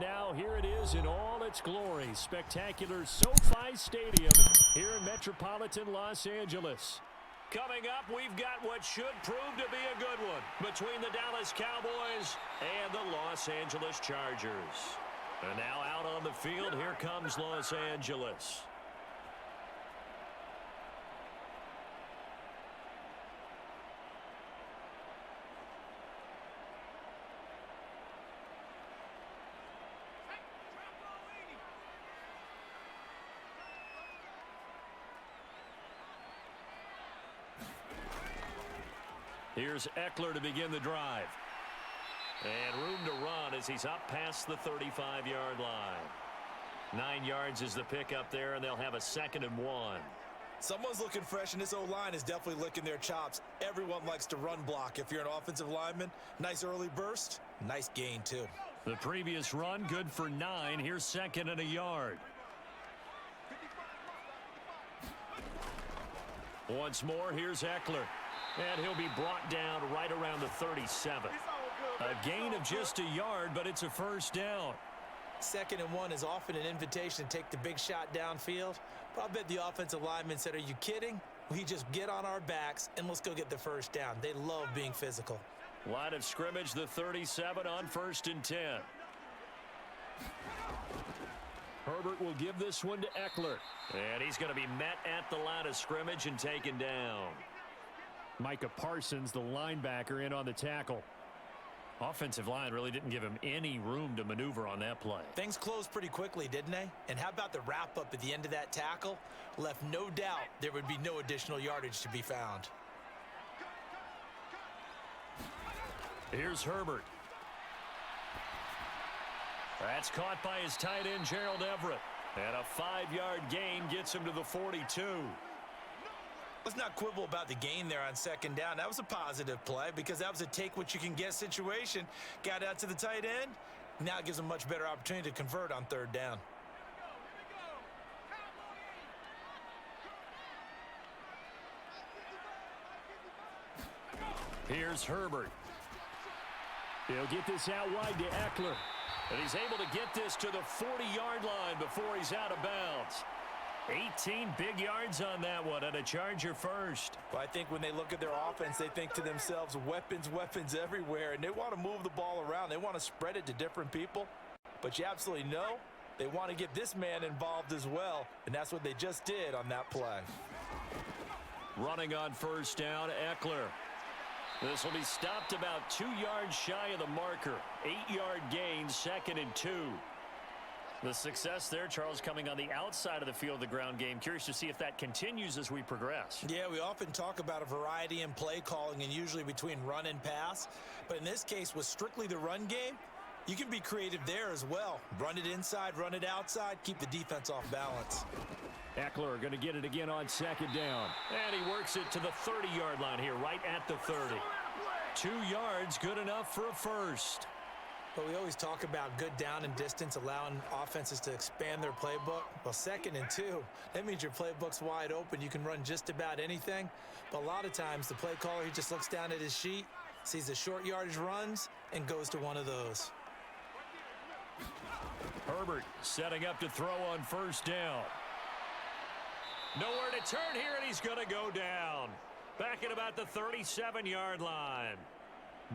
now here it is in all its glory. Spectacular SoFi Stadium here in metropolitan Los Angeles. Coming up, we've got what should prove to be a good one between the Dallas Cowboys and the Los Angeles Chargers. And now out on the field, here comes Los Angeles. Here's Eckler to begin the drive. And room to run as he's up past the 35-yard line. 9 yards is the pickup there, and they'll have a 2nd and 1. Someone's looking fresh, and this O-line is definitely licking their chops. Everyone likes to run block. If you're an offensive lineman, nice early burst, nice gain, too. The previous run, good for 9. Here's 2nd and a yard. Once more, here's Eckler. And he'll be brought down right around the 37. A gain of just a yard, but it's a first down. 2nd and 1 is often an invitation to take the big shot downfield. But I bet the offensive lineman said, are you kidding? We just get on our backs and let's go get the first down. They love being physical. Line of scrimmage, the 37 on 1st and 10. Herbert will give this one to Eckler. And he's going to be met at the line of scrimmage and taken down. Micah Parsons, the linebacker, in on the tackle. Offensive line really didn't give him any room to maneuver on that play. Things closed pretty quickly, didn't they? And how about the wrap-up at the end of that tackle? Left no doubt there would be no additional yardage to be found. Here's Herbert. That's caught by his tight end, Gerald Everett. And a 5-yard gain gets him to the 42. Let's not quibble about the gain there on 2nd down. That was a positive play because that was a take-what-you-can-get situation. Got out to the tight end. Now it gives them a much better opportunity to convert on 3rd down. Here's Herbert. He'll get this out wide to Eckler. And he's able to get this to the 40-yard line before he's out of bounds. 18 big yards on that one, and a Charger first. Well, I think when they look at their offense, they think to themselves, weapons, weapons everywhere, and they want to move the ball around. They want to spread it to different people. But you absolutely know they want to get this man involved as well, and that's what they just did on that play. Running on 1st down, Eckler. This will be stopped about 2 yards shy of the marker. 8-yard gain, 2nd and 2. The success there, Charles, coming on the outside of the field of the ground game. Curious to see if that continues as we progress. Yeah, we often talk about a variety in play calling and usually between run and pass. But in this case, with strictly the run game, you can be creative there as well. Run it inside, run it outside, keep the defense off balance. Eckler going to get it again on 2nd down. And he works it to the 30-yard line here, right at the 30. 2 yards, good enough for a first. But we always talk about good down and distance, allowing offenses to expand their playbook. Well, 2nd and 2, that means your playbook's wide open. You can run just about anything. But a lot of times, the play caller, he just looks down at his sheet, sees the short yardage runs, and goes to one of those. Herbert setting up to throw on 1st down. Nowhere to turn here, and he's going to go down. Back at about the 37-yard line.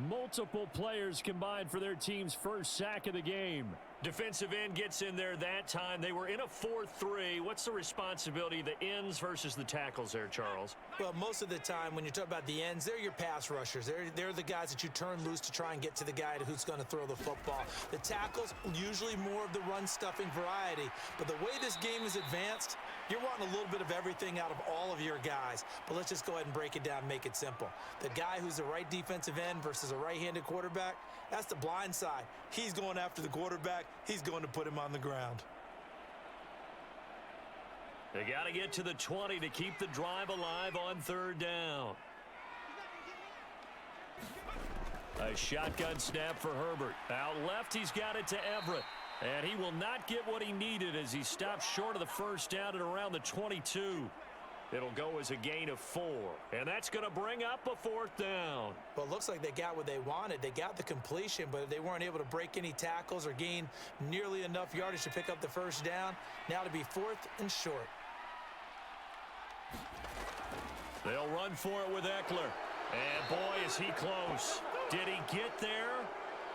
Multiple players combined for their team's first sack of the game. Defensive end gets in there that time. They were in a 4-3. What's the responsibility of the ends versus the tackles there, Charles? Well, most of the time when you talk about the ends, they're your pass rushers. They're the guys that you turn loose to try and get to the guy who's going to throw the football. The tackles, usually more of the run-stuffing variety. But the way this game is advanced, you're wanting a little bit of everything out of all of your guys. But let's just go ahead and break it down and make it simple. The guy who's the right defensive end versus a right-handed quarterback, that's the blind side. He's going after the quarterback. He's going to put him on the ground. They got to get to the 20 to keep the drive alive on 3rd down. A shotgun snap for Herbert. Out left, he's got it to Everett. And he will not get what he needed as he stops short of the first down at around the 22. It'll go as a gain of 4, and that's going to bring up a 4th down. Well, it looks like they got what they wanted. They got the completion, but they weren't able to break any tackles or gain nearly enough yardage to pick up the 1st down. Now to be 4th and short. They'll run for it with Eckler. And boy, is he close. Did he get there?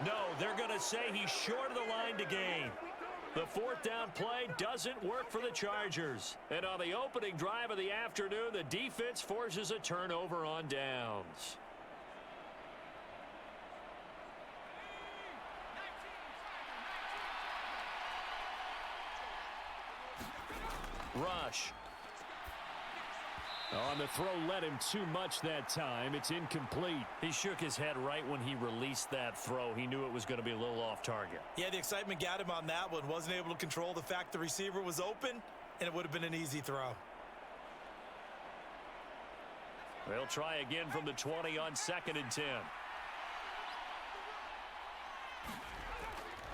No, they're going to say he's short of the line to gain. The 4th down play doesn't work for the Chargers. And on the opening drive of the afternoon, the defense forces a turnover on downs. Rush. On the throw, led him too much that time. It's incomplete. He shook his head right when he released that throw. He knew it was going to be a little off target. Yeah, the excitement got him on that one. Wasn't able to control the fact the receiver was open, and it would have been an easy throw. They'll try again from the 20 on 2nd and 10.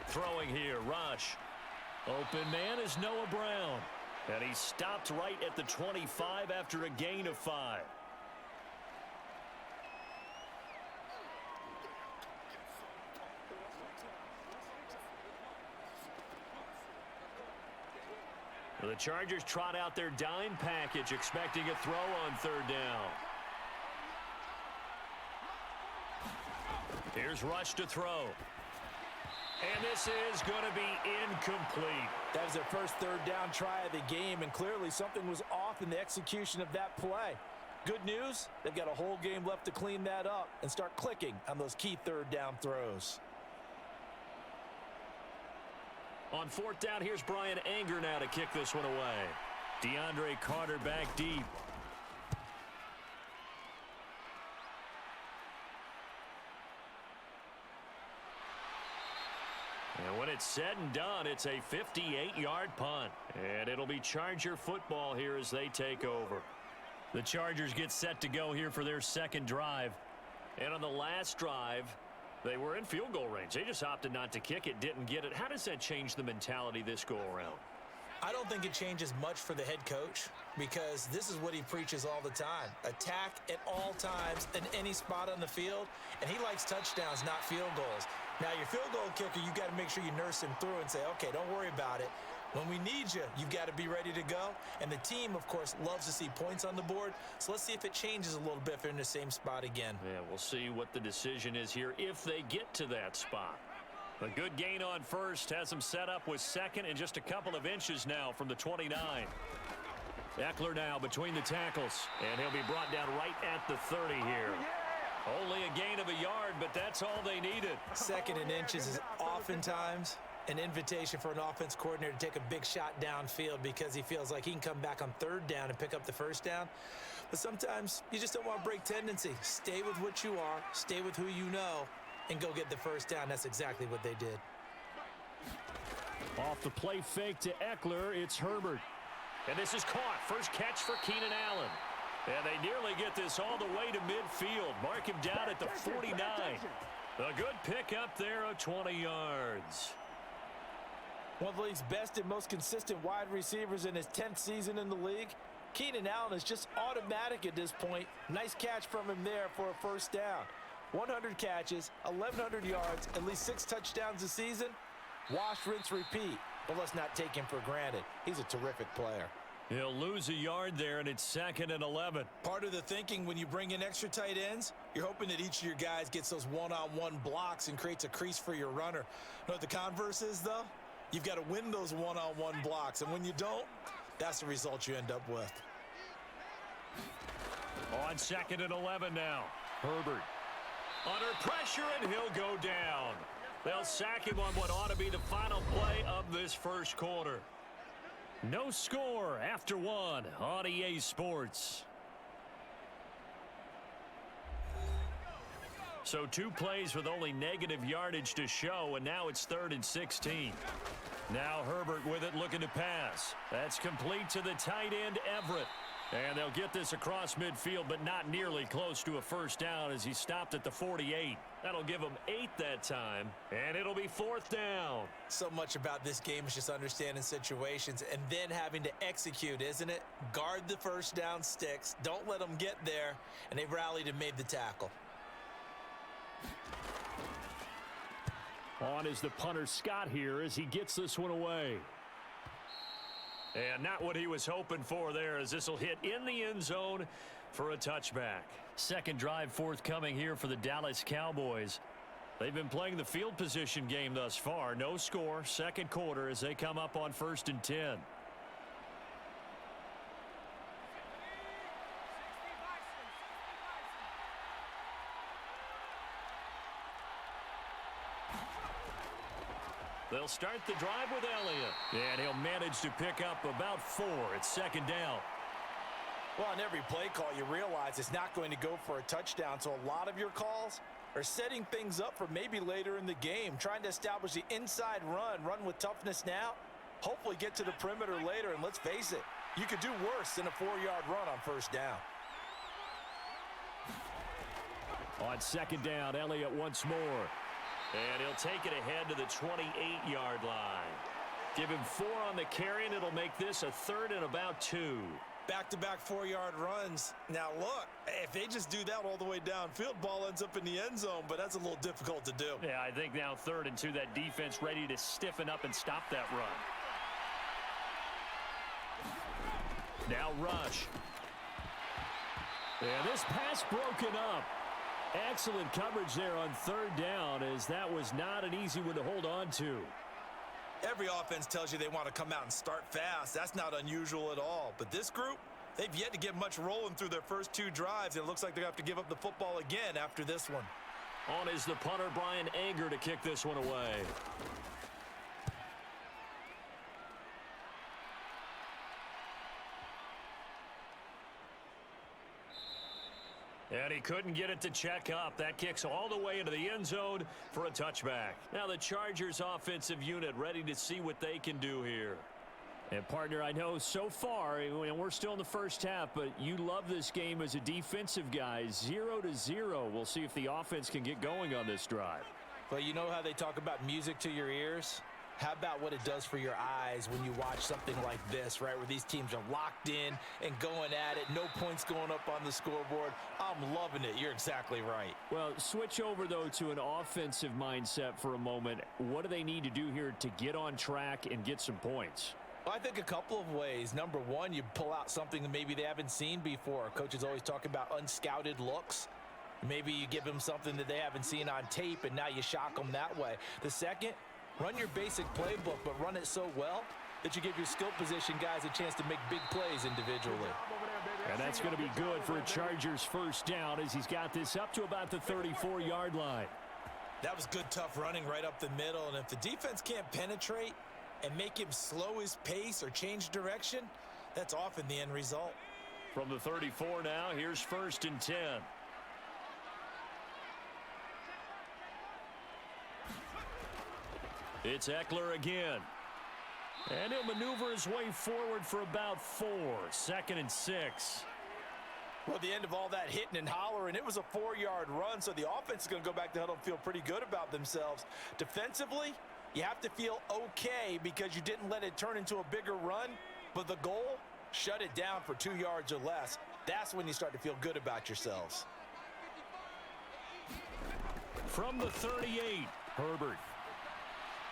Throwing here, Rush. Open man is Noah Brown. And he stopped right at the 25 after a gain of 5. The Chargers trot out their dime package, expecting a throw on 3rd down. Here's Rush to throw. And this is going to be incomplete. That was their first 3rd down try of the game, and clearly something was off in the execution of that play. Good news, they've got a whole game left to clean that up and start clicking on those key 3rd down throws. On 4th down, here's Brian Anger now to kick this one away. DeAndre Carter back deep. And when it's said and done, it's a 58-yard punt. And it'll be Charger football here as they take over. The Chargers get set to go here for their 2nd drive. And on the last drive, they were in field goal range. They just opted not to kick it, didn't get it. How does that change the mentality this go-around? I don't think it changes much for the head coach because this is what he preaches all the time. Attack at all times in any spot on the field, and he likes touchdowns, not field goals. Now, your field goal kicker, you've got to make sure you nurse him through and say, okay, don't worry about it. When we need you, you've got to be ready to go. And the team, of course, loves to see points on the board. So let's see if it changes a little bit if they're in the same spot again. Yeah, we'll see what the decision is here if they get to that spot. A good gain on 1st has them set up with 2nd and just a couple of inches now from the 29. Eckler now between the tackles, and he'll be brought down right at the 30 here. Only a gain of a yard, but that's all they needed. 2nd and inches is oftentimes an invitation for an offense coordinator to take a big shot downfield because he feels like he can come back on 3rd down and pick up the 1st down. But sometimes you just don't want to break tendency. Stay with what you are, stay with who you know, and go get the 1st down. That's exactly what they did. Off the play fake to Eckler, it's Herbert. And this is caught. First catch for Keenan Allen. And they nearly get this all the way to midfield. Mark him down at the 49. A good pickup there of 20 yards. One of the league's best and most consistent wide receivers in his 10th season in the league. Keenan Allen is just automatic at this point. Nice catch from him there for a 1st down. 100 catches, 1,100 yards, at least 6 touchdowns a season. Wash, rinse, repeat. But let's not take him for granted. He's a terrific player. He'll lose a yard there, and it's 2nd and 11. Part of the thinking when you bring in extra tight ends, you're hoping that each of your guys gets those one-on-one blocks and creates a crease for your runner. You know what the converse is, though? You've got to win those one-on-one blocks, and when you don't, that's the result you end up with. On 2nd and 11 now. Herbert under pressure, and he'll go down. They'll sack him on what ought to be the final play of this 1st quarter. No score after 1 on EA Sports. So 2 plays with only negative yardage to show, and now it's 3rd and 16. Now Herbert with it, looking to pass. That's complete to the tight end, Everett. And they'll get this across midfield, but not nearly close to a first down as he stopped at the 48. That'll give him 8 that time, and it'll be 4th down. So much about this game is just understanding situations and then having to execute, isn't it? Guard the first down sticks. Don't let them get there, and they rallied and made the tackle. On is the punter Scott here as he gets this one away. And not what he was hoping for there, as this will hit in the end zone for a touchback. Second drive forthcoming here for the Dallas Cowboys. They've been playing the field position game thus far. No score, second quarter as they come up on 1st and 10. They'll start the drive with Elliott. And he'll manage to pick up about 4. It's 2nd down. Well, on every play call, you realize it's not going to go for a touchdown. So a lot of your calls are setting things up for maybe later in the game, trying to establish the inside run with toughness now, hopefully get to the perimeter later. And let's face it, you could do worse than a 4-yard run on first down. On 2nd down, Elliott once more. And he'll take it ahead to the 28-yard line. Give him 4 on the carry, and it'll make this a 3rd and about 2. Back-to-back 4-yard runs. Now, look, if they just do that all the way downfield, ball ends up in the end zone, but that's a little difficult to do. Yeah, I think now 3rd and 2, that defense ready to stiffen up and stop that run. Now rush. And this pass broken up. Excellent coverage there on 3rd down, as that was not an easy one to hold on to. Every offense tells you they want to come out and start fast. That's not unusual at all. But this group, they've yet to get much rolling through their first 2 drives. And it looks like they're going to have to give up the football again after this one. On is the punter, Brian Anger, to kick this one away. And he couldn't get it to check up. That kicks all the way into the end zone for a touchback. Now the Chargers offensive unit ready to see what they can do here. And partner, I know so far, and we're still in the first half, but you love this game as a defensive guy. 0-0. We'll see if the offense can get going on this drive. Well, you know how they talk about music to your ears? How about what it does for your eyes when you watch something like this, right, where these teams are locked in and going at it, no points going up on the scoreboard? I'm loving it. You're exactly right. Well, switch over, though, to an offensive mindset for a moment. What do they need to do here to get on track and get some points? Well, I think a couple of ways. Number one, you pull out something that maybe they haven't seen before. Coaches always talk about unscouted looks. Maybe you give them something that they haven't seen on tape, and now you shock them that way. The second, run your basic playbook, but run it so well that you give your skill position guys a chance to make big plays individually. And that's going to be good for a Chargers first down as he's got this up to about the 34-yard line. That was good, tough running right up the middle. And if the defense can't penetrate and make him slow his pace or change direction, that's often the end result. From the 34 now, here's 1st and 10. It's Eckler again. And he'll maneuver his way forward for about 4. 2nd and 6. Well, the end of all that hitting and hollering, it was a 4-yard run, so the offense is going to go back to huddle and feel pretty good about themselves. Defensively, you have to feel okay because you didn't let it turn into a bigger run, but the goal, shut it down for 2 yards or less. That's when you start to feel good about yourselves. From the 38, Herbert.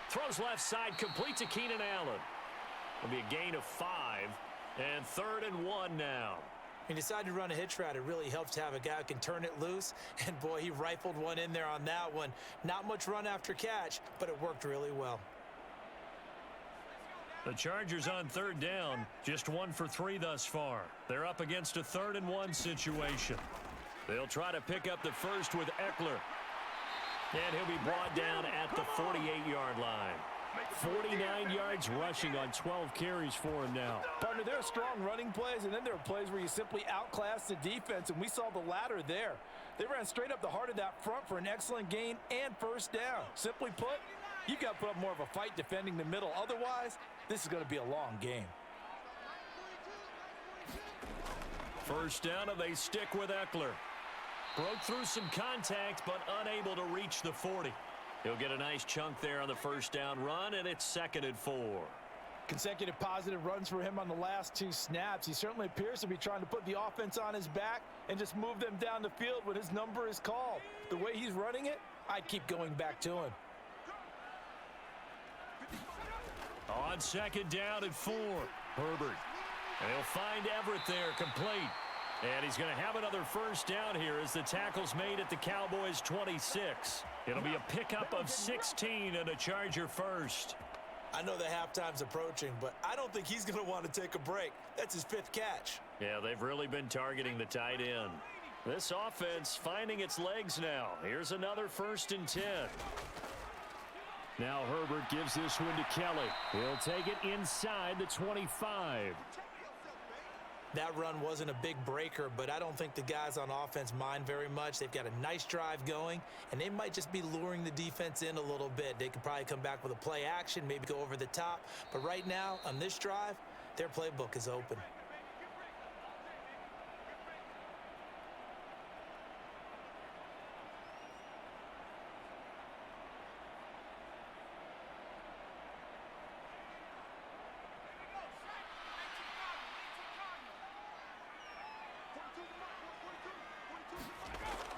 Throws left side, complete to Keenan Allen. It'll be a gain of 5, and 3rd and 1 now. He decided to run a hitch route. It really helps to have a guy who can turn it loose. And, boy, he rifled one in there on that one. Not much run after catch, but it worked really well. The Chargers on 3rd down, just 1 for 3 thus far. They're up against a 3rd and 1 situation. They'll try to pick up the first with Eckler. And he'll be brought down at the 48-yard line. 49 yards rushing on 12 carries for him now. Partner, there are strong running plays, and then there are plays where you simply outclass the defense, and we saw the latter there. They ran straight up the heart of that front for an excellent gain and first down. Simply put, you've got to put up more of a fight defending the middle. Otherwise, this is going to be a long game. First down, and they stick with Eckler. Broke through some contact, but unable to reach the 40. He'll get a nice chunk there on the first down run, and it's 2nd and 4. Consecutive positive runs for him on the last 2 snaps. He certainly appears to be trying to put the offense on his back and just move them down the field when his number is called. The way he's running it, I'd keep going back to him. On 2nd down and 4, Herbert. And he'll find Everett there, complete. And he's going to have another first down here as the tackle's made at the Cowboys 26. It'll be a pickup of 16 and a Charger first. I know the halftime's approaching, but I don't think he's going to want to take a break. That's his 5th catch. Yeah, they've really been targeting the tight end. This offense finding its legs now. Here's another 1st and 10. Now Herbert gives this one to Kelly. He'll take it inside the 25. That run wasn't a big breaker, but I don't think the guys on offense mind very much. They've got a nice drive going, and they might just be luring the defense in a little bit. They could probably come back with a play action, maybe go over the top. But right now, on this drive, their playbook is open.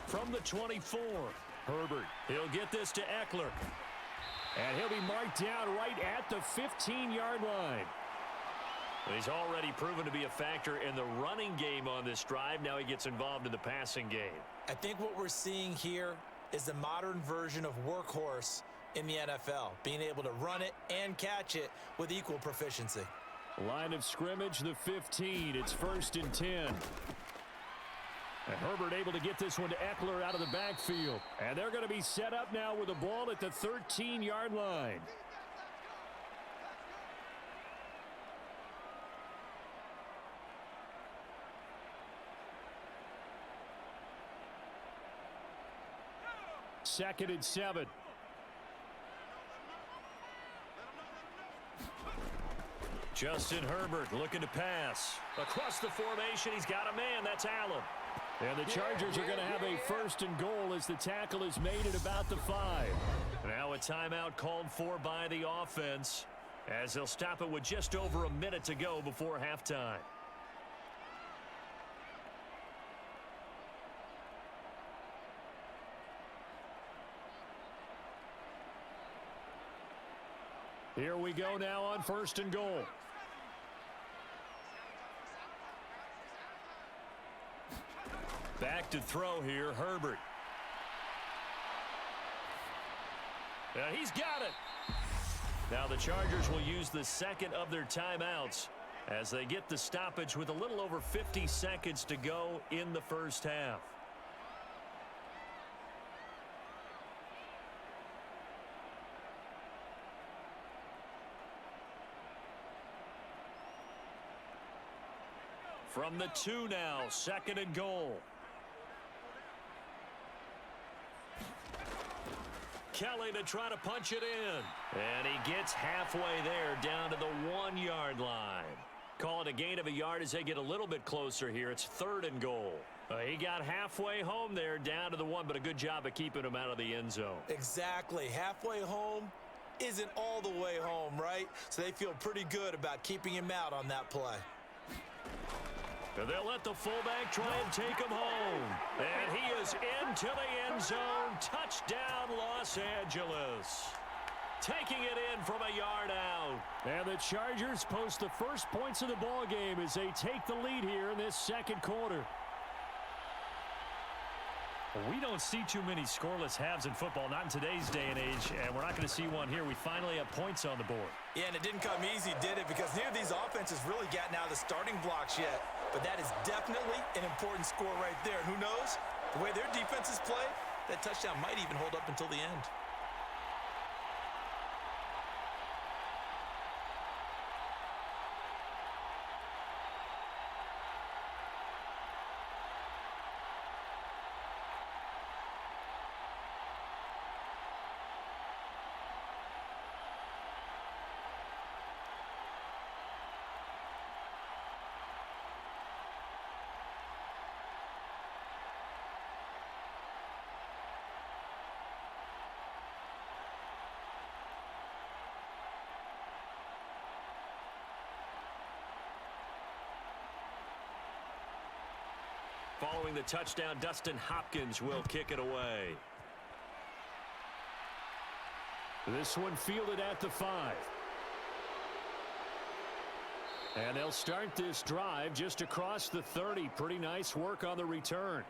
From the 24, Herbert. He'll get this to Eckler. And he'll be marked down right at the 15-yard line. He's already proven to be a factor in the running game on this drive. Now he gets involved in the passing game. I think what we're seeing here is the modern version of workhorse in the NFL, being able to run it and catch it with equal proficiency. Line of scrimmage, the 15. It's 1st and 10. And Herbert able to get this one to Eckler out of the backfield. And they're going to be set up now with the ball at the 13-yard line. Second and 7. Justin Herbert looking to pass. Across the formation, he's got a man. That's Allen. And the Chargers are going to have a 1st and goal as the tackle is made at about the 5. Now a timeout called for by the offense as they'll stop it with just over a minute to go before halftime. Here we go now on 1st and goal. Back to throw here, Herbert. He's got it. Now the Chargers will use the 2nd of their timeouts as they get the stoppage with a little over 50 seconds to go in the first half. From the 2 now, 2nd and goal. Kelly to try to punch it in. And he gets halfway there down to the 1-yard line. Call it a gain of a yard as they get a little bit closer here. It's 3rd and goal. He got halfway home there down to the 1, but a good job of keeping him out of the end zone. Exactly. Halfway home isn't all the way home, right? So they feel pretty good about keeping him out on that play. They'll let the fullback try and take him home. And he is into the end zone. Touchdown, Los Angeles. Taking it in from a yard out. And the Chargers post the first points of the ball game as they take the lead here in this 2nd quarter. We don't see too many scoreless halves in football, not in today's day and age, and we're not going to see one here. We finally have points on the board. Yeah, and it didn't come easy, did it? Because neither of these offenses really gotten out of the starting blocks yet. But that is definitely an important score right there. And who knows? The way their defenses play, that touchdown might even hold up until the end. Following the touchdown, Dustin Hopkins will kick it away. This one fielded at the 5. And they'll start this drive just across the 30. Pretty nice work on the return.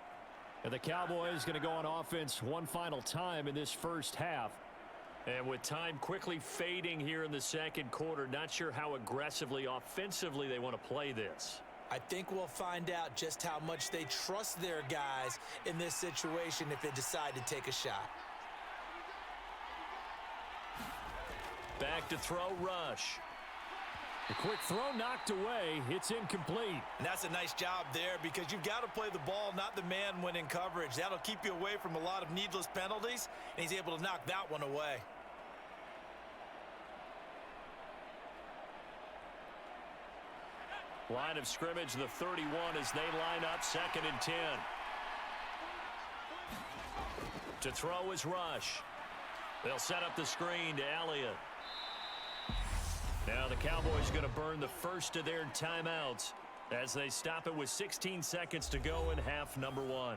And the Cowboys going to go on offense one final time in this first half. And with time quickly fading here in the second quarter, not sure how aggressively, offensively they want to play this. I think we'll find out just how much they trust their guys in this situation if they decide to take a shot. Back to throw, Rush. A quick throw knocked away. It's incomplete. And that's a nice job there because you've got to play the ball, not the man when in coverage. That'll keep you away from a lot of needless penalties, and he's able to knock that one away. Line of scrimmage, the 31 as they line up, 2nd and 10. To throw is Rush. They'll set up the screen to Elliott. Now the Cowboys going to burn the first of their timeouts as they stop it with 16 seconds to go in half number 1.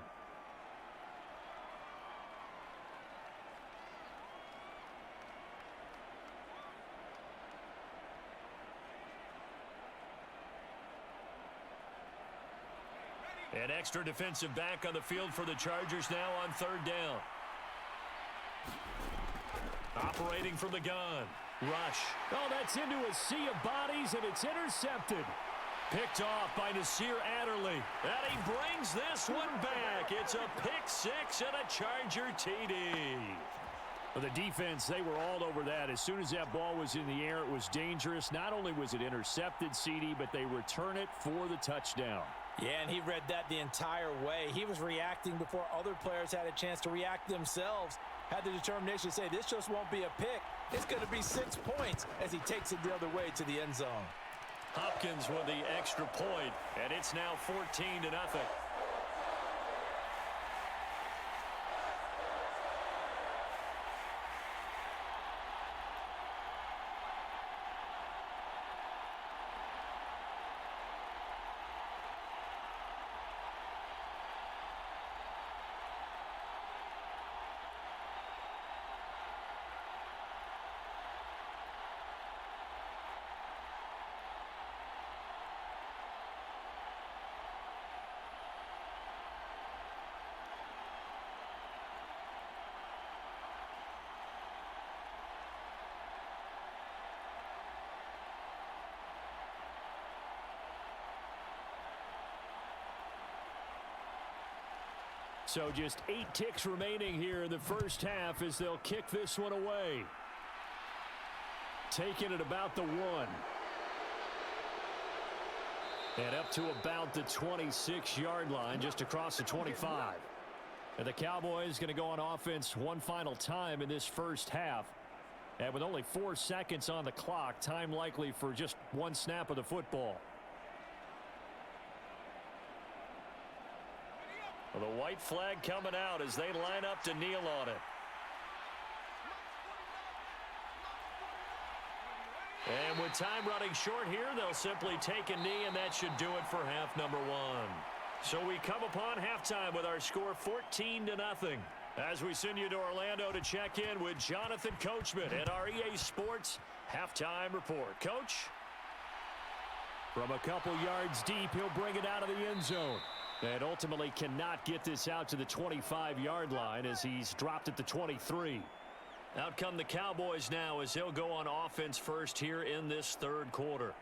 An extra defensive back on the field for the Chargers now on 3rd down. Operating from the gun. Rush. Oh, that's into a sea of bodies, and it's intercepted. Picked off by Nasir Adderley. And he brings this one back. It's a pick 6 and a Charger TD. For the defense, they were all over that. As soon as that ball was in the air, it was dangerous. Not only was it intercepted, CD, but they return it for the touchdown. Yeah, and he read that the entire way. He was reacting before other players had a chance to react themselves. Had the determination to say, this just won't be a pick. It's going to be 6 points as he takes it the other way to the end zone. Hopkins with the extra point, and it's now 14-0. So just 8 ticks remaining here in the first half as they'll kick this one away. Taking it about the 1. And up to about the 26-yard line, just across the 25. And the Cowboys going to go on offense one final time in this first half. And with only 4 seconds on the clock, time likely for just one snap of the football. Well, the white flag coming out as they line up to kneel on it. And with time running short here, they'll simply take a knee, and that should do it for half number 1. So we come upon halftime with our score 14-0. As we send you to Orlando to check in with Jonathan Coachman at our EA Sports Halftime Report. Coach? From a couple yards deep, he'll bring it out of the end zone. And ultimately cannot get this out to the 25-yard line as he's dropped at the 23. Out come the Cowboys now as they'll go on offense first here in this third quarter.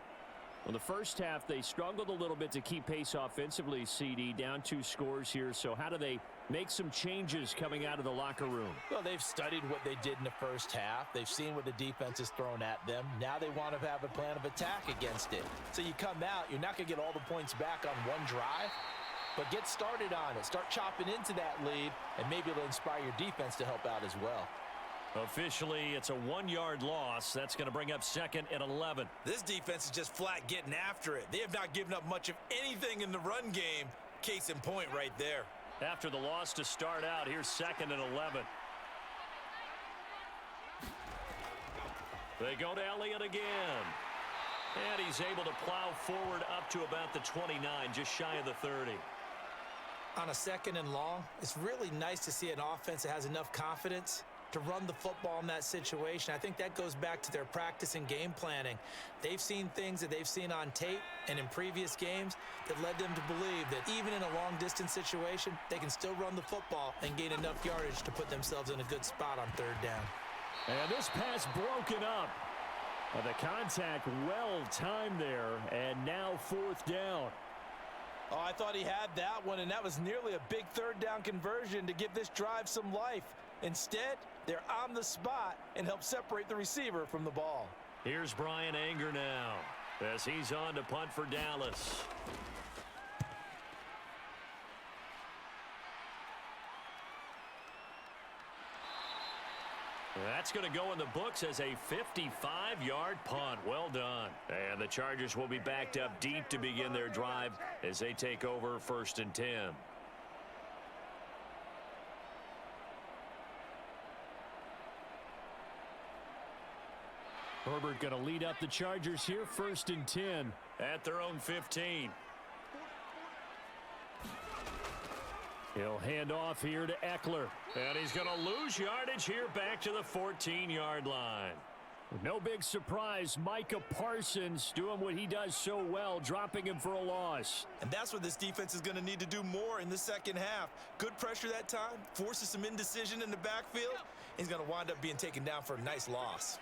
Well, the first half, they struggled a little bit to keep pace offensively, CD, down 2 scores here. So how do they make some changes coming out of the locker room? Well, they've studied what they did in the first half. They've seen what the defense has thrown at them. Now they want to have a plan of attack against it. So you come out, you're not going to get all the points back on one drive, but get started on it. Start chopping into that lead, and maybe it'll inspire your defense to help out as well. Officially, it's a 1-yard loss. That's going to bring up 2nd and 11. This defense is just flat getting after it. They have not given up much of anything in the run game. Case in point right there. After the loss to start out, here's 2nd and 11. They go to Elliott again. And he's able to plow forward up to about the 29, just shy of the 30. On a 2nd and long, it's really nice to see an offense that has enough confidence to run the football in that situation. I think that goes back to their practice and game planning. They've seen things that they've seen on tape and in previous games that led them to believe that even in a long-distance situation, they can still run the football and gain enough yardage to put themselves in a good spot on 3rd down. And this pass broken up. The contact well timed there, and now 4th down. Oh, I thought he had that one, and that was nearly a big 3rd down conversion to give this drive some life. Instead, they're on the spot and help separate the receiver from the ball. Here's Brian Anger now as he's on to punt for Dallas. That's going to go in the books as a 55-yard punt. Well done. And the Chargers will be backed up deep to begin their drive as they take over 1st and 10. Herbert going to lead up the Chargers here, 1st and 10 at their own 15. He'll hand off here to Eckler. And he's going to lose yardage here back to the 14-yard line. No big surprise, Micah Parsons doing what he does so well, dropping him for a loss. And that's what this defense is going to need to do more in the 2nd half. Good pressure that time, forces some indecision in the backfield. He's going to wind up being taken down for a nice loss.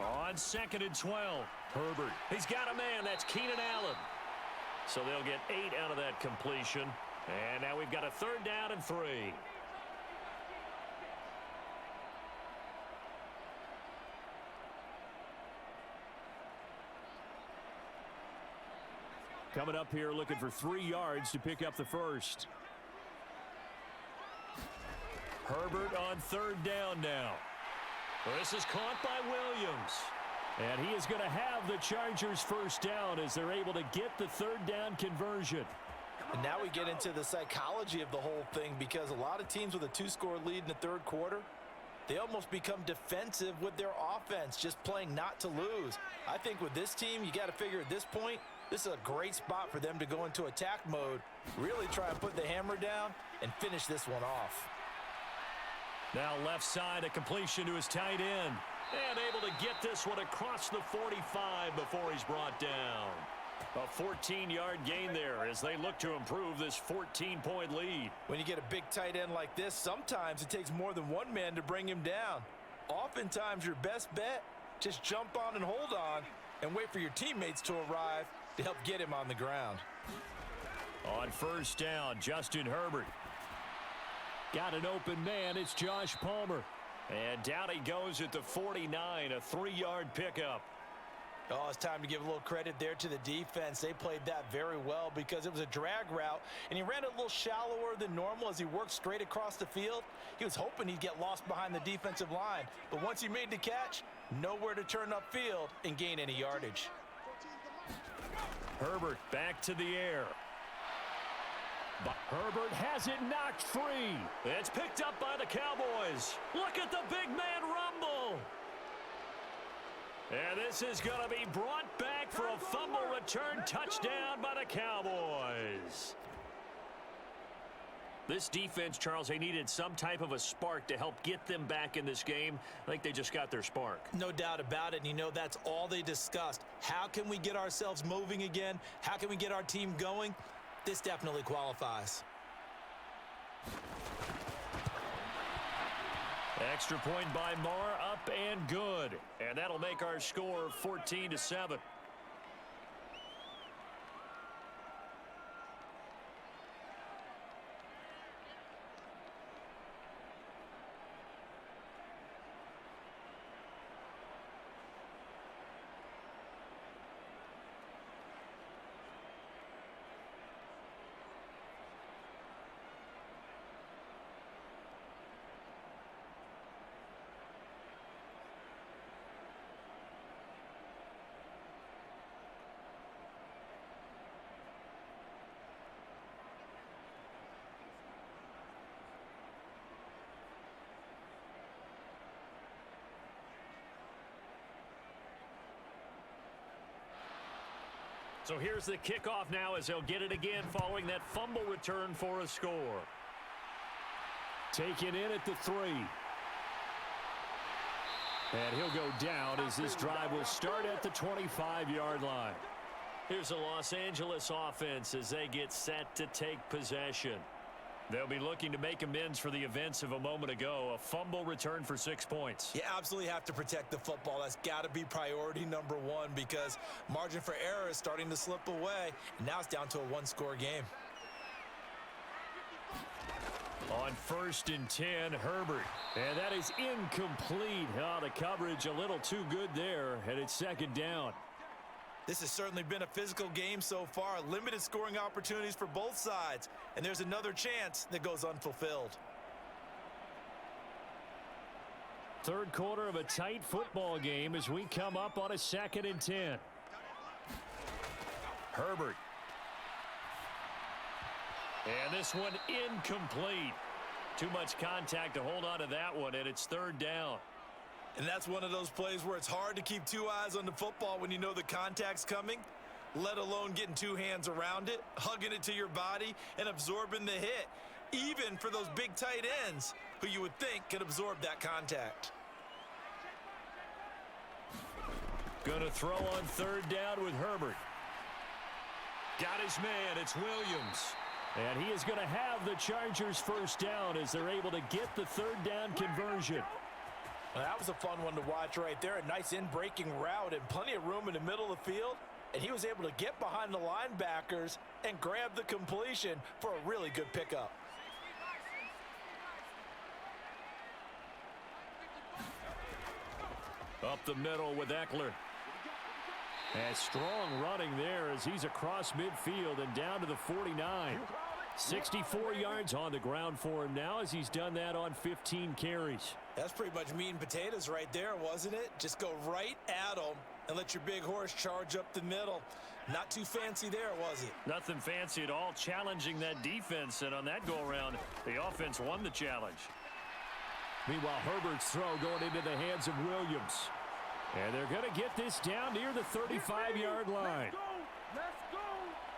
On 2nd and 12, Herbert. He's got a man. That's Keenan Allen. So they'll get 8 out of that completion. And now we've got a 3rd down and 3. Coming up here looking for 3 yards to pick up the first. Herbert on 3rd down now. This is caught by Williams. And he is going to have the Chargers 1st down as they're able to get the 3rd down conversion. And now we get into the psychology of the whole thing, because a lot of teams with a 2-score lead in the 3rd quarter, they almost become defensive with their offense, just playing not to lose. I think with this team, you got to figure at this point, this is a great spot for them to go into attack mode, really try and put the hammer down and finish this one off. Now left side, a completion to his tight end. And able to get this one across the 45 before he's brought down. A 14-yard gain there as they look to improve this 14-point lead. When you get a big tight end like this, sometimes it takes more than one man to bring him down. Oftentimes your best bet, just jump on and hold on and wait for your teammates to arrive to help get him on the ground. On 1st down, Justin Herbert. Got an open man. It's Josh Palmer. And down he goes at the 49, a 3-yard pickup. Oh, it's time to give a little credit there to the defense. They played that very well because it was a drag route, and he ran it a little shallower than normal as he worked straight across the field. He was hoping he'd get lost behind the defensive line, but once he made the catch, nowhere to turn upfield and gain any yardage. Herbert back to the air. But Herbert has it knocked free. It's picked up by the Cowboys. Look at the big man rumble. And this is going to be brought back for a fumble return touchdown by the Cowboys. This defense, Charles, they needed some type of a spark to help get them back in this game. I think they just got their spark. No doubt about it. And you know, that's all they discussed. How can we get ourselves moving again? How can we get our team going? This definitely qualifies. Extra point by Marr, up and good. And that'll make our score 14-7. So here's the kickoff now as they'll get it again following that fumble return for a score. Taken in at the 3. And he'll go down as this drive will start at the 25-yard line. Here's the Los Angeles offense as they get set to take possession. They'll be looking to make amends for the events of a moment ago. A fumble return for 6 points. You absolutely have to protect the football. That's got to be priority number one because margin for error is starting to slip away. And now it's down to a one-score game. On 1st and 10, Herbert. And that is incomplete. Oh, the coverage a little too good there, and it's 2nd down. This has certainly been a physical game so far. Limited scoring opportunities for both sides. And there's another chance that goes unfulfilled. 3rd quarter of a tight football game as we come up on a 2nd and 10. Herbert. And this one incomplete. Too much contact to hold on to that one, and it's 3rd down. And that's one of those plays where it's hard to keep 2 eyes on the football when you know the contact's coming, let alone getting 2 hands around it, hugging it to your body, and absorbing the hit, even for those big tight ends who you would think could absorb that contact. Going to throw on 3rd down with Herbert. Got his man. It's Williams. And he is going to have the Chargers 1st down as they're able to get the 3rd down conversion. Well, that was a fun one to watch right there. A nice in-breaking route and plenty of room in the middle of the field. And he was able to get behind the linebackers and grab the completion for a really good pickup. Up the middle with Eckler. And strong running there as he's across midfield and down to the 49. 64 yards on the ground for him now as he's done that on 15 carries. That's pretty much meat and potatoes right there, wasn't it? Just go right at them and let your big horse charge up the middle. Not too fancy there, was it? Nothing fancy at all, challenging that defense, and on that go-around, the offense won the challenge. Meanwhile, Herbert's throw going into the hands of Williams. And they're going to get this down near the 35-yard line.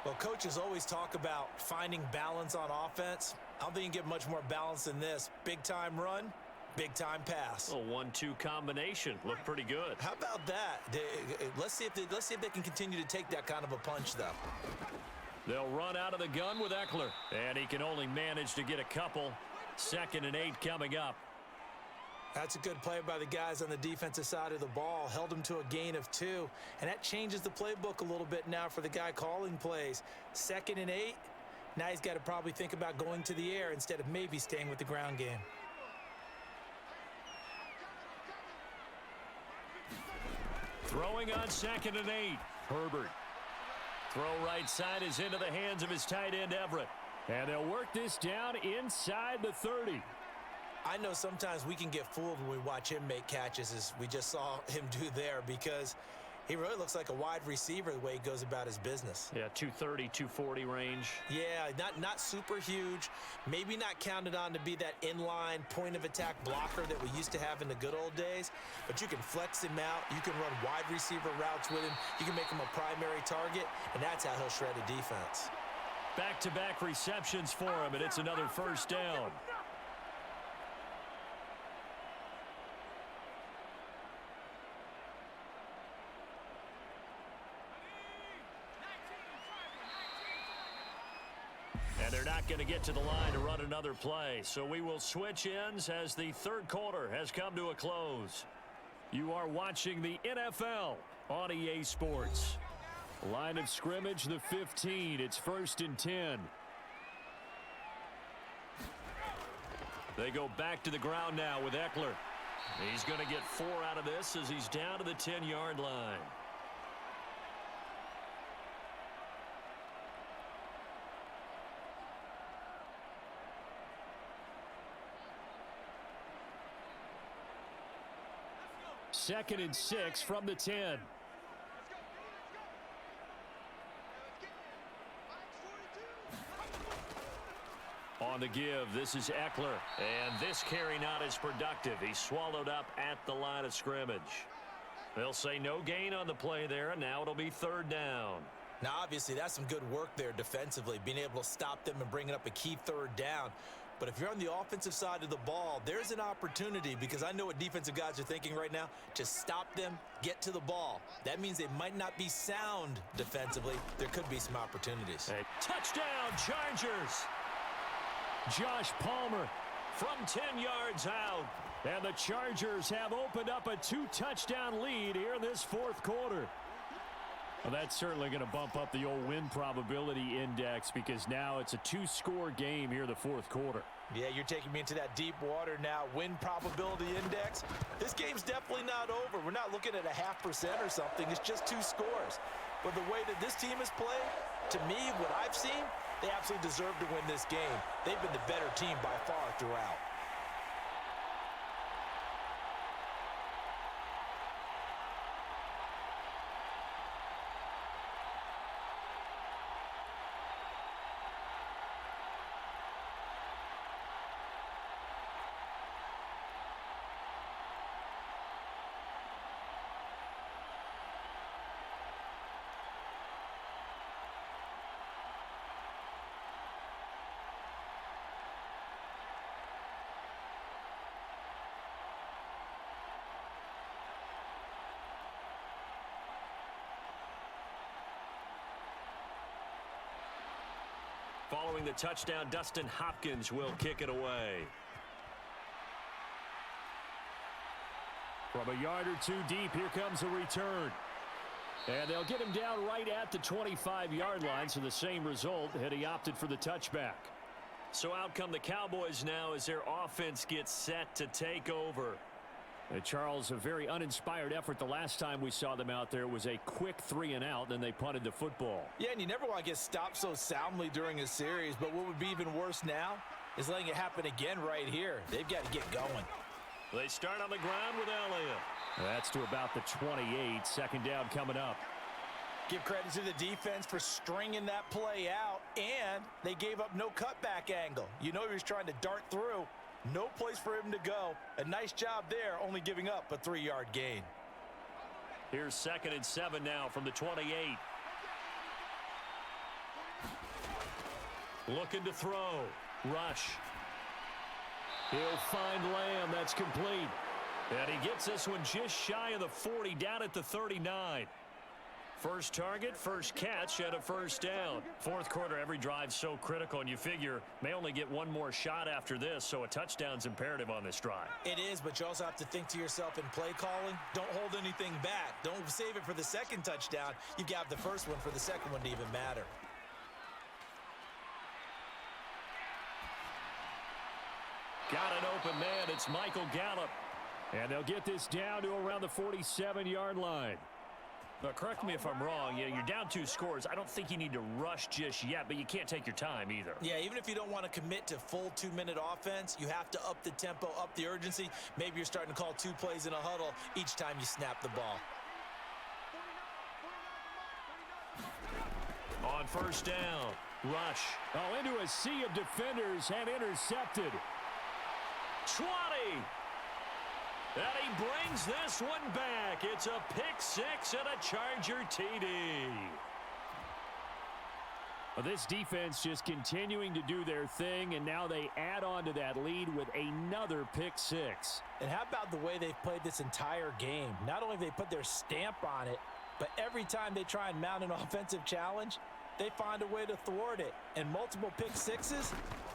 Well, coaches always talk about finding balance on offense. I don't think you can get much more balance than this. Big-time run, big-time pass. A 1-2 combination. Looked pretty good. How about that? Let's see if they can continue to take that kind of a punch, though. They'll run out of the gun with Eckler. And he can only manage to get a couple. 2nd and 8 coming up. That's a good play by the guys on the defensive side of the ball. Held him to a gain of 2. And that changes the playbook a little bit now for the guy calling plays. 2nd and 8. Now he's got to probably think about going to the air instead of maybe staying with the ground game. Throwing on 2nd and 8. Herbert. Throw right side is into the hands of his tight end Everett. And they'll work this down inside the 30. I know sometimes we can get fooled when we watch him make catches, as we just saw him do there, because he really looks like a wide receiver the way he goes about his business. Yeah, 230, 240 range. Yeah, not super huge. Maybe not counted on to be that inline point-of-attack blocker that we used to have in the good old days, but you can flex him out. You can run wide receiver routes with him. You can make him a primary target, and that's how he'll shred a defense. Back-to-back receptions for him, and it's another 1st down. And they're not going to get to the line to run another play. So we will switch ends as the 3rd quarter has come to a close. You are watching the NFL on EA Sports. Line of scrimmage, the 15. It's 1st and 10. They go back to the ground now with Eckler. He's going to get 4 out of this as he's down to the 10-yard line. Second and 6 from the 10. On the give, this is Eckler. And this carry not as productive. He's swallowed up at the line of scrimmage. They'll say no gain on the play there, and now it'll be 3rd down. Now, obviously, that's some good work there defensively, being able to stop them and bringing up a key third down. But if you're on the offensive side of the ball, there's an opportunity, because I know what defensive guys are thinking right now, to stop them, get to the ball. That means they might not be sound defensively. There could be some opportunities. A touchdown, Chargers. Josh Palmer from 10 yards out. And the Chargers have opened up a 2-touchdown lead here in this fourth quarter. Well, that's certainly going to bump up the old win probability index, because now it's a 2-score game here in the fourth quarter. Yeah, you're taking me into that deep water now. Win probability index. This game's definitely not over. We're not looking at a 0.5% or something. It's just 2 scores. But the way that this team has played, to me, what I've seen, they absolutely deserve to win this game. They've been the better team by far throughout. Following the touchdown, Dustin Hopkins will kick it away. From a yard or two deep, here comes a return. And they'll get him down right at the 25-yard line, so the same result had he opted for the touchback. So out come the Cowboys now as their offense gets set to take over. And Charles, a very uninspired effort the last time we saw them out there. It was a quick 3-and-out, then they punted the football. Yeah, and you never want to get stopped so soundly during a series, but what would be even worse now is letting it happen again right here. They've got to get going. They start on the ground with Elliott. That's to about the 28. Second down coming up. Give credit to the defense for stringing that play out, and they gave up no cutback angle. You know he was trying to dart through. No place for him to go. A nice job there, only giving up a 3-yard gain. Here's 2nd and 7 now from the 28. Looking to throw. Rush. He'll find Lamb. That's complete. And he gets this one just shy of the 40, down at the 39. First target, first catch, and a first down. Fourth quarter, every drive so critical, and you figure may only get one more shot after this, so a touchdown's imperative on this drive. It is, but you also have to think to yourself in play calling, don't hold anything back. Don't save it for the second touchdown. You got the first one for the second one to even matter. Got an open man. It's Michael Gallup. And they'll get this down to around the 47-yard line. Now, correct me if I'm wrong. You're down 2 scores. I don't think you need to rush just yet, but you can't take your time either. Yeah, even if you don't want to commit to full 2-minute offense, you have to up the tempo, up the urgency. Maybe you're starting to call 2 plays in a huddle each time you snap the ball. On first down, Rush. Oh, into a sea of defenders and intercepted. 20. And he brings this one back. It's a pick-6 and a Charger TD. Well, this defense just continuing to do their thing, and now they add on to that lead with another pick-6. And how about the way they've played this entire game? Not only have they put their stamp on it, but every time they try and mount an offensive challenge, they find a way to thwart it. And multiple pick-6s,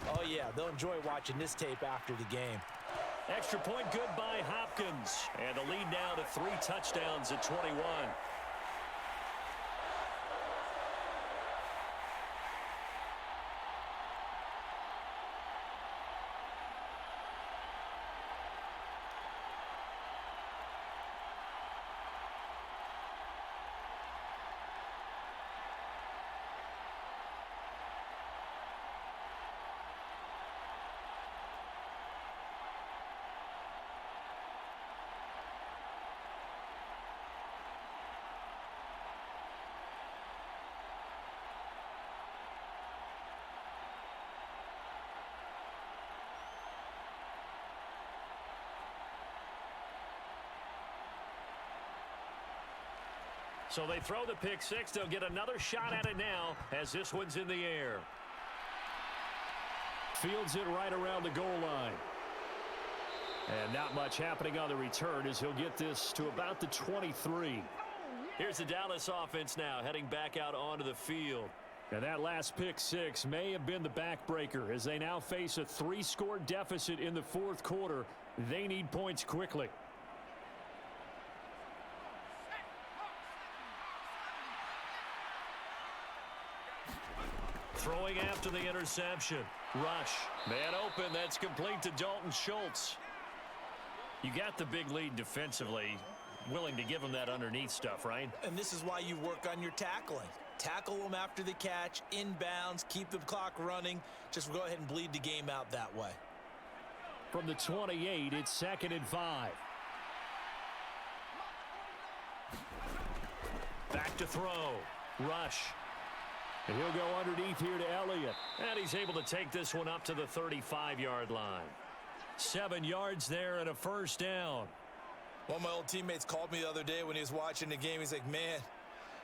oh yeah, they'll enjoy watching this tape after the game. Extra point good by Hopkins. And the lead now to 3 touchdowns at 21. So they throw the pick six. They'll get another shot at it now as this one's in the air. Fields it right around the goal line. And not much happening on the return as he'll get this to about the 23. Here's the Dallas offense now heading back out onto the field. And that last pick six may have been the backbreaker as they now face a 3-score deficit in the fourth quarter. They need points quickly. Throwing after the interception. Rush. Man open. That's complete to Dalton Schultz. You got the big lead defensively. Willing to give him that underneath stuff, right? And this is why you work on your tackling. Tackle them after the catch, inbounds, keep the clock running. Just go ahead and bleed the game out that way. From the 28, it's 2nd and 5. Back to throw. Rush. And he'll go underneath here to Elliott. And he's able to take this one up to the 35-yard line. 7 yards there and a first down. One of my old teammates called me the other day when he was watching the game. He's like, man,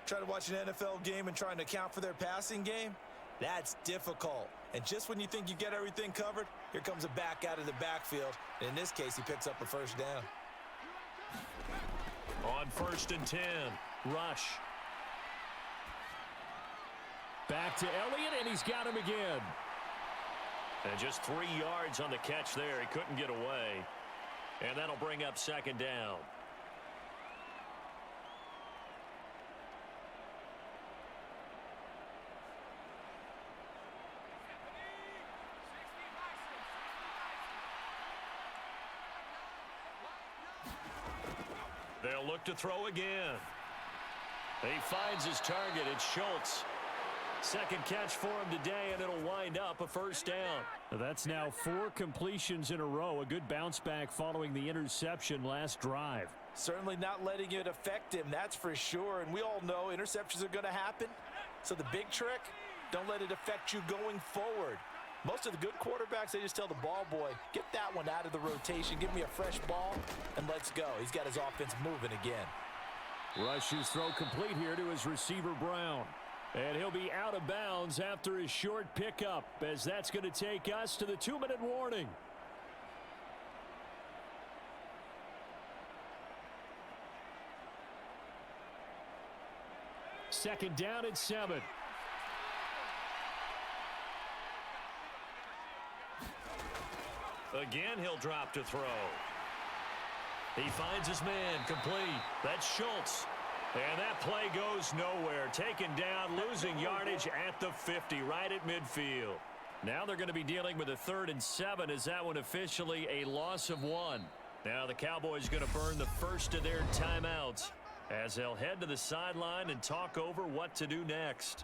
trying to watch an NFL game and trying to account for their passing game, that's difficult. And just when you think you get everything covered, here comes a back out of the backfield. And in this case, he picks up a first down. On 1st and 10, Rush. Back to Elliott, and he's got him again. And just 3 yards on the catch there. He couldn't get away. And that'll bring up 2nd down. They'll look to throw again. He finds his target. It's Schultz. Second catch for him today, and it'll wind up a first down. That's now 4 completions in a row. A good bounce back following the interception last drive. Certainly not letting it affect him, that's for sure. And we all know interceptions are going to happen. So the big trick, don't let it affect you going forward. Most of the good quarterbacks, they just tell the ball boy, get that one out of the rotation, give me a fresh ball, and let's go. He's got his offense moving again. Rush's throw complete here to his receiver, Brown. And he'll be out of bounds after his short pickup, as that's going to take us to the 2-minute warning. Second down at 7. Again, he'll drop to throw. He finds his man complete. That's Schultz. And that play goes nowhere. Taken down, losing yardage at the 50, right at midfield. Now they're going to be dealing with a 3rd and 7. Is that one officially a loss of 1? Now the Cowboys going to burn the first of their timeouts as they'll head to the sideline and talk over what to do next.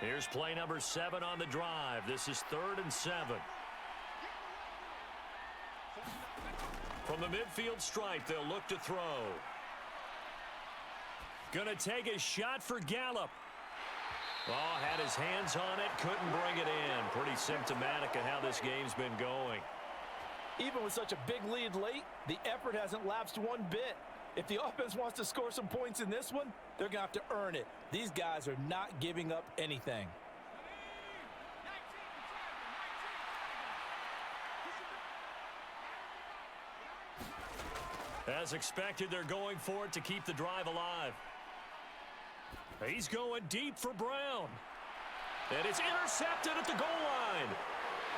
Here's play number 7 on the drive. This is 3rd and 7. From the midfield stripe, they'll look to throw. Gonna take a shot for Gallup. Oh, had his hands on it, couldn't bring it in. Pretty symptomatic of how this game's been going. Even with such a big lead late, the effort hasn't lapsed one bit. If the offense wants to score some points in this one, they're going to have to earn it. These guys are not giving up anything. As expected, they're going for it to keep the drive alive. He's going deep for Brown. And it's intercepted at the goal line.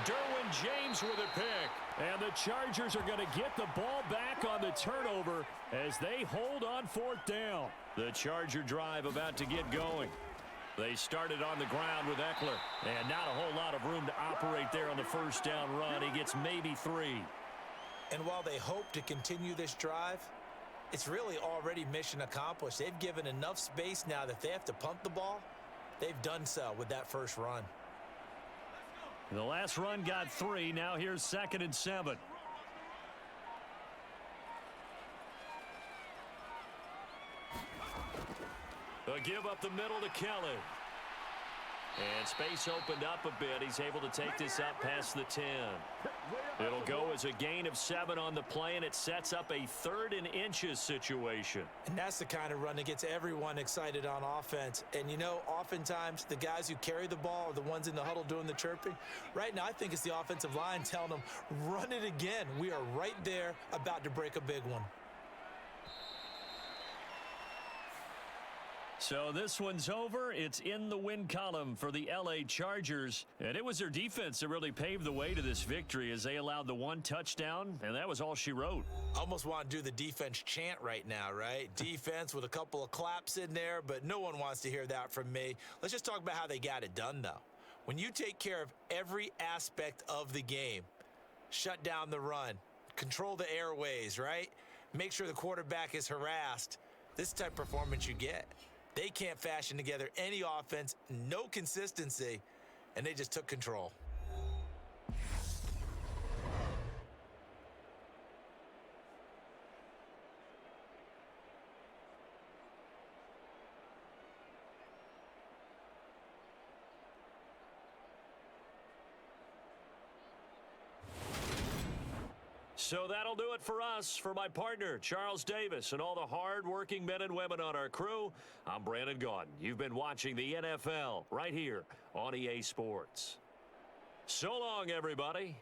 Derwin James with a pick. And the Chargers are going to get the ball back on the turnover as they hold on 4th down. The Charger drive about to get going. They started on the ground with Eckler. And not a whole lot of room to operate there on the first down run. He gets maybe 3. And while they hope to continue this drive, it's really already mission accomplished. They've given enough space now that if they have to punt the ball, they've done so with that first run. The last run got 3. Now here's 2nd and 7. A give up the middle to Kelly. And space opened up a bit. He's able to take this up past the 10. It'll go as a gain of 7 on the play, and it sets up a 3rd and inches situation. And that's the kind of run that gets everyone excited on offense. And, you know, oftentimes the guys who carry the ball are the ones in the huddle doing the chirping. Right now, I think it's the offensive line telling them, run it again. We are right there about to break a big one. So this one's over. It's in the win column for the LA Chargers. And it was their defense that really paved the way to this victory as they allowed the 1 touchdown, and that was all she wrote. Almost want to do the defense chant right now, right? Defense with a couple of claps in there, but no one wants to hear that from me. Let's just talk about how they got it done, though. When you take care of every aspect of the game, shut down the run, control the airways, right? Make sure the quarterback is harassed. This type of performance you get. They can't fashion together any offense, no consistency, and they just took control. So that'll do it for us. For my partner, Charles Davis, and all the hard-working men and women on our crew, I'm Brandon Gaudin. You've been watching the NFL right here on EA Sports. So long, everybody.